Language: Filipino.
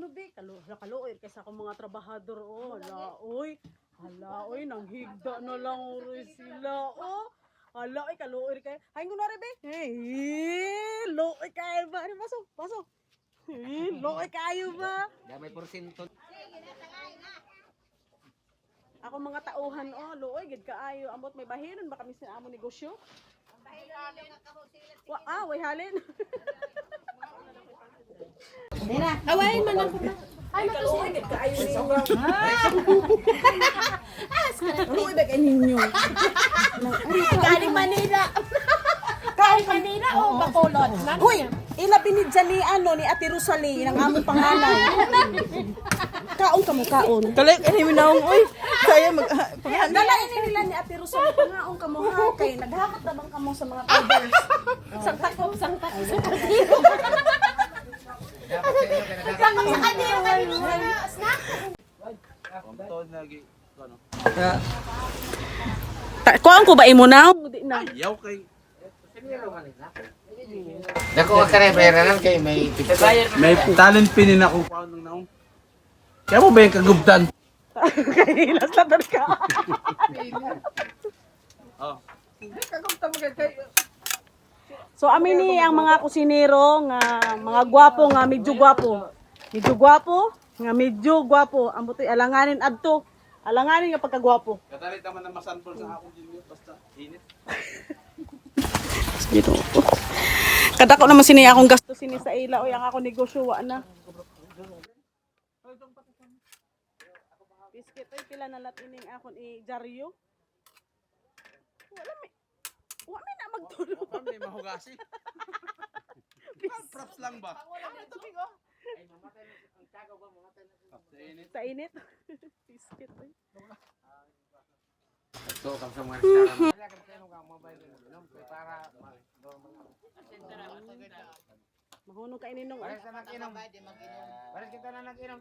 no be, kaluoy kaysa akong mga trabahador oh. Hala oy, nang higda na lang uri sila oh. Hala oy, kaluoy kay. Hay ngono re be. Hey, luoy kay ba? Pasok. Luoy kayo ba? Damay porsyento. Ako mga tauhan oh, luoy gid kaayo. Ambot may bahiron ba kami sa amo negosyo? Way halin. Awayin man ako na. Ay, kaluoy gid kaayo ninyo. Luoy ba kay ninyo? Galing Manila. Galing Manila o Bacolod? Uy, ilabi ni Jali ni Ate Rosalie ng among pangalan. Kaon ka mo kaon. Kalik, ano yung naong, uy, kaya Dalain nila ni Ate Rosalie pangaon ka mo ha kay naghakot na bang kamo sa mga tables. Sang takop sa kanya yung kanina snack. Kuan ko ba imo na? Di na. Ayaw kay. Dako ka kare bayaran kay may May talent pinin ako paano ng naong. Kaya mo ba yung kagubtan? Kahilas na doon ka. Oh. So amin ni ang mga kusinero nga mga gwapo nga medyo gwapo. Medyo gwapo, nga medyo gwapo. Ang butoy alanganin adto. Alanganin nga pagkagwapo. Kadalit naman na masample sa akong dinyo basta init. Dito. Kada ko naman sini akong gasto sini sa ila o yang ako negosyo wa na. Biscuit ay pila na lat ining akon i-jaryo. Wa may na magtulo. Kami mahugasi. Props lang ba? Sa init. Biscuit ay. to kam sa mga restaurant. Wala ka tayo ng mobile para Mahunong ka ininong. para sa nag-inom. Para kita na nag-inom.